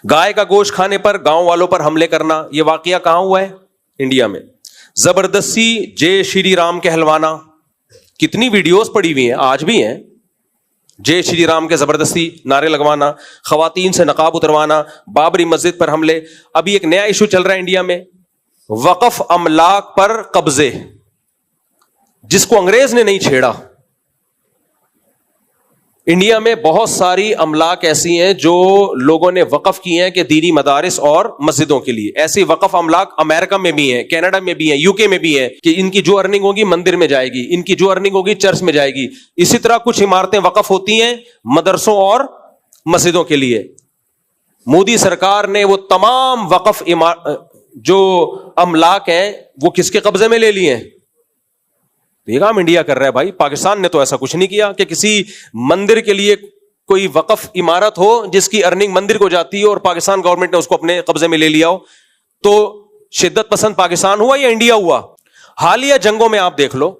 گائے کا گوشت کھانے پر گاؤں والوں پر حملے کرنا، یہ واقعہ کہاں ہوا ہے؟ انڈیا میں. زبردستی جے شری رام کہلوانا، کتنی ویڈیوز پڑی ہوئی ہیں، آج بھی ہیں. جے شری رام کے زبردستی نعرے لگوانا، خواتین سے نقاب اتروانا، بابری مسجد پر حملے. ابھی ایک نیا ایشو چل رہا ہے انڈیا میں، وقف املاک پر قبضے، جس کو انگریز نے نہیں چھیڑا. انڈیا میں بہت ساری املاک ایسی ہیں جو لوگوں نے وقف کی ہیں کہ دینی مدارس اور مسجدوں کے لیے. ایسی وقف املاک امریکہ میں بھی ہیں، کینیڈا میں بھی ہیں، یو کے میں بھی ہیں، کہ ان کی جو ارننگ ہوگی مندر میں جائے گی، ان کی جو ارننگ ہوگی چرچ میں جائے گی. اسی طرح کچھ عمارتیں وقف ہوتی ہیں مدرسوں اور مسجدوں کے لیے. مودی سرکار نے وہ تمام وقف جو املاک ہیں وہ کس کے قبضے میں لے لیے ہیں؟ یہ کام انڈیا کر رہا ہے بھائی. پاکستان نے تو ایسا کچھ نہیں کیا کہ کسی مندر کے لیے کوئی وقف عمارت ہو جس کی ارننگ مندر کو جاتی ہے اور پاکستان گورنمنٹ نے اس کو اپنے قبضے میں لے لیا ہو. تو شدت پسند پاکستان ہوا یا انڈیا ہوا؟ حالیہ جنگوں میں آپ دیکھ لو،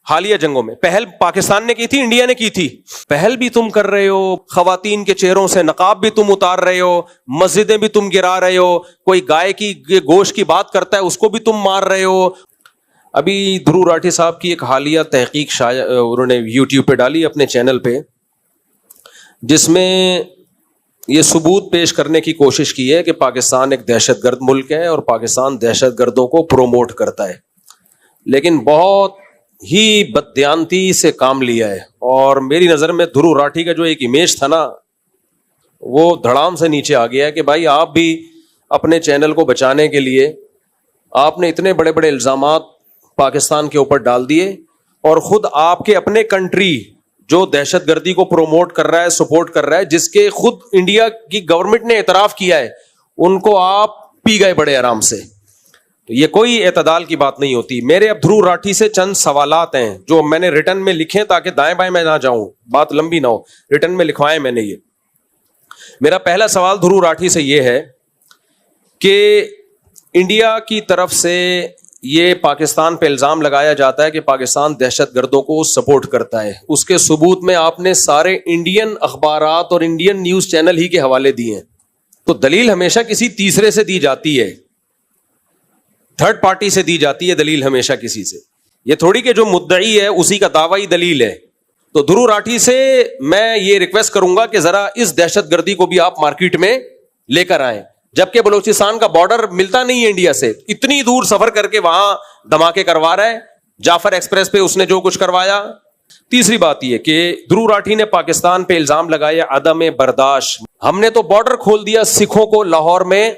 حالیہ جنگوں میں پہل پاکستان نے کی تھی، انڈیا نے کی تھی. پہل بھی تم کر رہے ہو، خواتین کے چہروں سے نقاب بھی تم اتار رہے ہو، مسجدیں بھی تم گرا رہے ہو، کوئی گائے کی گوشت کی بات کرتا ہے اس کو بھی تم مار رہے ہو. ابھی دھرو راٹھی صاحب کی ایک حالیہ تحقیق انہوں نے یوٹیوب پہ ڈالی اپنے چینل پہ، جس میں یہ ثبوت پیش کرنے کی کوشش کی ہے کہ پاکستان ایک دہشت گرد ملک ہے اور پاکستان دہشت گردوں کو پروموٹ کرتا ہے. لیکن بہت ہی بددیانتی سے کام لیا ہے. اور میری نظر میں دھرو راٹھی کا جو ایک امیج تھا نا، وہ دھڑام سے نیچے آ گیا ہے کہ بھائی آپ بھی اپنے چینل کو بچانے کے لیے آپ نے اتنے بڑے بڑے الزامات پاکستان کے اوپر ڈال دیے، اور خود آپ کے اپنے کنٹری جو دہشت گردی کو پروموٹ کر رہا ہے، سپورٹ کر رہا ہے، جس کے خود انڈیا کی گورنمنٹ نے اعتراف کیا ہے، ان کو آپ پی گئے بڑے آرام سے. تو یہ کوئی اعتدال کی بات نہیں ہوتی. میرے اب دھرو راٹھی سے چند سوالات ہیں جو میں نے ریٹن میں لکھے تاکہ دائیں بائیں میں نہ جاؤں، بات لمبی نہ ہو. ریٹن میں لکھوائے میں نے. یہ میرا پہلا سوال دھرو راٹھی سے یہ ہے کہ انڈیا کی طرف سے یہ پاکستان پہ الزام لگایا جاتا ہے کہ پاکستان دہشت گردوں کو سپورٹ کرتا ہے. اس کے ثبوت میں آپ نے سارے انڈین اخبارات اور انڈین نیوز چینل ہی کے حوالے دیے ہیں. تو دلیل ہمیشہ کسی تیسرے سے دی جاتی ہے، تھرڈ پارٹی سے دی جاتی ہے دلیل ہمیشہ کسی سے. یہ تھوڑی کہ جو مدعی ہے اسی کا دعویٰ ہی دلیل ہے. تو دھرو راٹھی سے میں یہ ریکویسٹ کروں گا کہ ذرا اس دہشت گردی کو بھی آپ مارکیٹ میں لے کر آئیں. جبکہ بلوچستان کا بارڈر ملتا نہیں ہے انڈیا سے، اتنی دور سفر کر کے وہاں دھماکے کروا رہا ہے. جعفر ایکسپریس پہ اس نے جو کچھ کروایا. تیسری بات یہ کہ دھرو راٹھی نے پاکستان پہ الزام لگایا عدم برداشت. ہم نے تو بارڈر کھول دیا سکھوں کو لاہور میں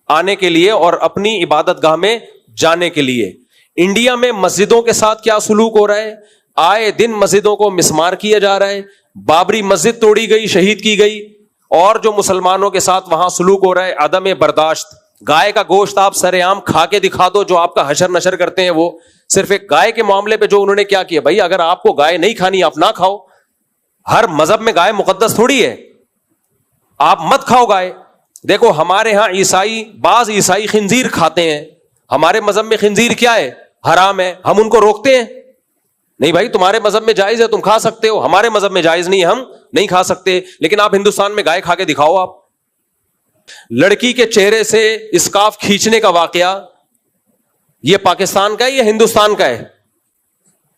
آنے کے لیے اور اپنی عبادت گاہ میں جانے کے لیے. انڈیا میں مسجدوں کے ساتھ کیا سلوک ہو رہا ہے؟ آئے دن مسجدوں کو مسمار کیا جا رہا ہے. بابری مسجد توڑی گئی، شہید کی گئی، اور جو مسلمانوں کے ساتھ وہاں سلوک ہو رہا ہے عدم برداشت. گائے کا گوشت آپ سر عام کھا کے دکھا دو، جو آپ کا حشر نشر کرتے ہیں وہ صرف ایک گائے کے معاملے پہ جو انہوں نے کیا کیا. بھائی اگر آپ کو گائے نہیں کھانی آپ نہ کھاؤ، ہر مذہب میں گائے مقدس تھوڑی ہے، آپ مت کھاؤ گائے. دیکھو ہمارے ہاں بعض عیسائی خنزیر کھاتے ہیں، ہمارے مذہب میں خنزیر کیا ہے؟ حرام ہے. ہم ان کو روکتے ہیں؟ نہیں بھائی تمہارے مذہب میں جائز ہے تم کھا سکتے ہو، ہمارے مذہب میں جائز نہیں، ہم نہیں کھا سکتے. لیکن آپ ہندوستان میں گائے کھا کے دکھاؤ. آپ لڑکی کے چہرے سے اسکارف کھینچنے کا واقعہ یہ پاکستان کا ہے یا ہندوستان کا ہے؟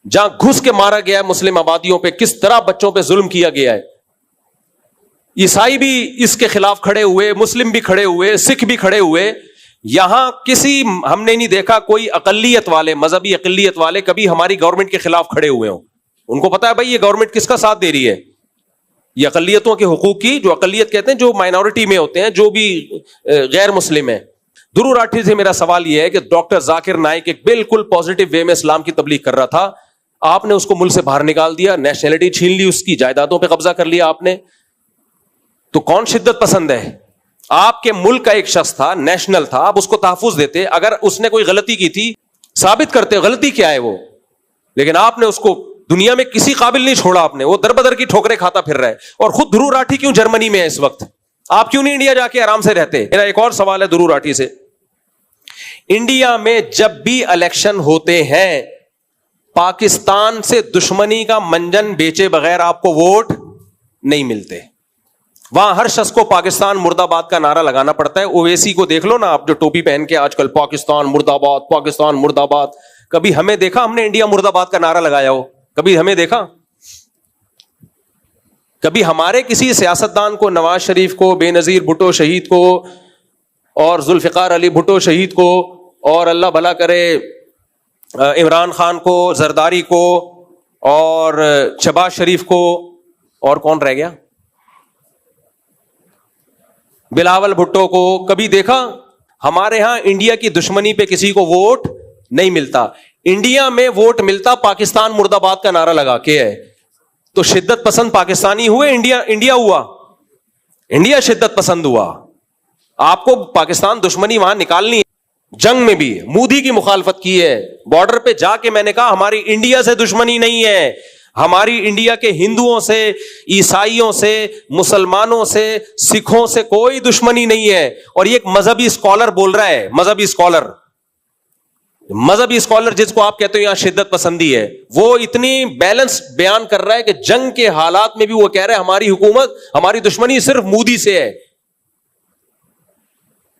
جہاں گھس کے مارا گیا ہے مسلم آبادیوں پہ، کس طرح بچوں پہ ظلم کیا گیا ہے. عیسائی بھی اس کے خلاف کھڑے ہوئے، مسلم بھی کھڑے ہوئے، سکھ بھی کھڑے ہوئے. یہاں ہم نے نہیں دیکھا کوئی اقلیت والے، مذہبی اقلیت والے کبھی ہماری گورنمنٹ کے خلاف کھڑے ہوئے ہوں. ان کو پتا ہے بھائی یہ گورنمنٹ کس کا ساتھ دے رہی ہے، یہ اقلیتوں کے حقوق کی، جو اقلیت کہتے ہیں جو مائنورٹی میں ہوتے ہیں، جو بھی غیر مسلم ہیں. دھرو راٹھی سے میرا سوال یہ ہے کہ ڈاکٹر ذاکر نائک ایک بالکل پازیٹیو وے میں اسلام کی تبلیغ کر رہا تھا، آپ نے اس کو ملک سے باہر نکال دیا، نیشنلٹی چھین لی، اس کی جائیدادوں پہ قبضہ کر لیا آپ نے. تو کون شدت پسند ہے؟ آپ کے ملک کا ایک شخص تھا، نیشنل تھا، آپ اس کو تحفظ دیتے. اگر اس نے کوئی غلطی کی تھی ثابت کرتے غلطی کیا ہے وہ، لیکن آپ نے اس کو دنیا میں کسی قابل نہیں چھوڑا. آپ نے وہ در بدر کی ٹھوکریں کھاتا پھر رہا ہے. اور خود دھرو راٹھی کیوں جرمنی میں ہے اس وقت؟ آپ کیوں نہیں انڈیا جا کے آرام سے رہتے؟ میرا ایک اور سوال ہے دھرو راٹھی سے. انڈیا میں جب بھی الیکشن ہوتے ہیں پاکستان سے دشمنی کا منجن بیچے بغیر آپ کو ووٹ نہیں ملتے. وہاں ہر شخص کو پاکستان مرد آباد کا نعرہ لگانا پڑتا ہے. اویسی کو دیکھ لو نا آپ, جو ٹوپی پہن کے آج کل پاکستان مرد آباد, پاکستان مرد آباد. کبھی ہمیں دیکھا ہم نے انڈیا مرد آباد کا نعرہ لگایا ہو؟ کبھی ہمیں دیکھا؟ کبھی ہمارے کسی سیاستدان کو, نواز شریف کو, بے نظیر بھٹو شہید کو, اور ذوالفقار علی بھٹو شہید کو, اور اللہ بھلا کرے عمران خان کو, زرداری کو, اور شہباز شریف کو, اور کون رہ گیا, بلاول بھٹو کو, کبھی دیکھا؟ ہمارے ہاں انڈیا کی دشمنی پہ کسی کو ووٹ نہیں ملتا. انڈیا میں ووٹ ملتا پاکستان مرد آباد کا نعرہ لگا کے ہے. تو شدت پسند پاکستانی ہوئے, انڈیا ہوا, انڈیا شدت پسند ہوا. آپ کو پاکستان دشمنی وہاں نکالنی ہے. جنگ میں بھی مودی کی مخالفت کی ہے, بارڈر پہ جا کے میں نے کہا ہماری انڈیا سے دشمنی نہیں ہے, ہماری انڈیا کے ہندوؤں سے, عیسائیوں سے, مسلمانوں سے, سکھوں سے کوئی دشمنی نہیں ہے. اور یہ ایک مذہبی اسکالر بول رہا ہے, مذہبی اسکالر جس کو آپ کہتے ہو یہاں شدت پسندی ہے, وہ اتنی بیلنس بیان کر رہا ہے کہ جنگ کے حالات میں بھی وہ کہہ رہا ہے ہماری حکومت, ہماری دشمنی صرف مودی سے ہے.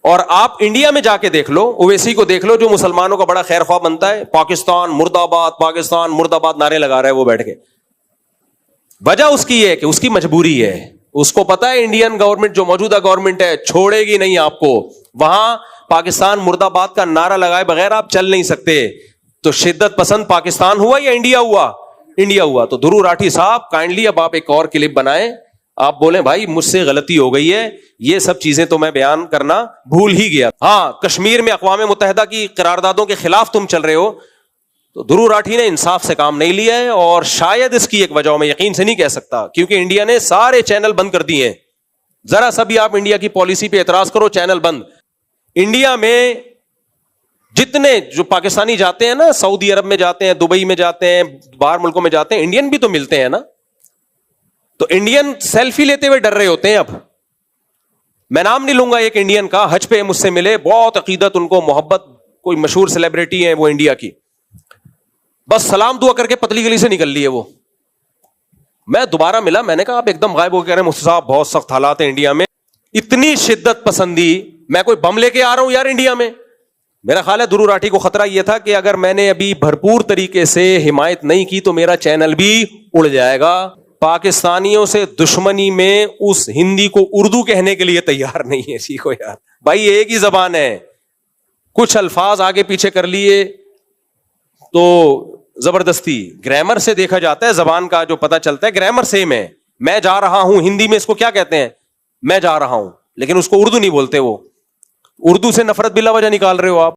اور آپ انڈیا میں جا کے دیکھ لو, اویسی کو دیکھ لو جو مسلمانوں کا بڑا خیر خواہ بنتا ہے, پاکستان مرد آباد, پاکستان مرد آباد نعرے لگا رہا ہے وہ بیٹھ کے. وجہ اس کی ہے کہ اس کی مجبوری ہے, اس کو پتا ہے انڈین گورنمنٹ جو موجودہ گورنمنٹ ہے چھوڑے گی نہیں آپ کو, وہاں پاکستان مرد آباد کا نعرہ لگائے بغیر آپ چل نہیں سکتے. تو شدت پسند پاکستان ہوا یا انڈیا ہوا؟ انڈیا ہوا. تو دھرو راٹھی صاحب کائنڈلی اب آپ ایک اور کلپ بنائیں, آپ بولیں بھائی مجھ سے غلطی ہو گئی ہے, یہ سب چیزیں تو میں بیان کرنا بھول ہی گیا. ہاں, کشمیر میں اقوام متحدہ کی قراردادوں کے خلاف تم چل رہے ہو, تو دھرو راٹھی نے انصاف سے کام نہیں لیا ہے. اور شاید اس کی ایک وجہ میں یقین سے نہیں کہہ سکتا, کیونکہ انڈیا نے سارے چینل بند کر دیے ہیں. ذرا سا بھی آپ انڈیا کی پالیسی پہ اعتراض کرو, چینل بند. انڈیا میں جتنے جو پاکستانی جاتے ہیں نا, سعودی عرب میں جاتے ہیں, دبئی میں جاتے ہیں, باہر ملکوں میں جاتے ہیں, انڈین بھی تو ملتے ہیں نا. تو انڈین سیلفی لیتے ہوئے ڈر رہے ہوتے ہیں. اب میں نام نہیں لوں گا, ایک انڈین کا حج پہ مجھ سے ملے, بہت عقیدت ان کو, محبت, کوئی مشہور سیلیبریٹی ہے وہ انڈیا کی, بس سلام دعا کر کے پتلی گلی سے نکل لیے وہ. میں دوبارہ ملا, میں نے کہا آپ ایک دم غائب ہو کے کہہ رہے ہیں مفتی صاحب بہت سخت حالات ہیں انڈیا میں. اتنی شدت پسندی, میں کوئی بم لے کے آ رہا ہوں یار انڈیا میں؟ میرا خیال ہے دھرو راٹھی کو خطرہ یہ تھا کہ اگر میں نے ابھی بھرپور طریقے سے حمایت نہیں کی تو میرا چینل بھی اڑ جائے گا. پاکستانیوں سے دشمنی میں اس ہندی کو اردو کہنے کے لیے تیار نہیں ہے. سیکھو یار بھائی, ایک ہی زبان ہے, کچھ الفاظ آگے پیچھے کر لیے تو زبردستی. گرامر سے دیکھا جاتا ہے, زبان کا جو پتہ چلتا ہے گرامر سیم ہے. میں جا رہا ہوں ہندی میں اس کو کیا کہتے ہیں؟ میں جا رہا ہوں, لیکن اس کو اردو نہیں بولتے. وہ اردو سے نفرت بلا وجہ نکال رہے ہو آپ.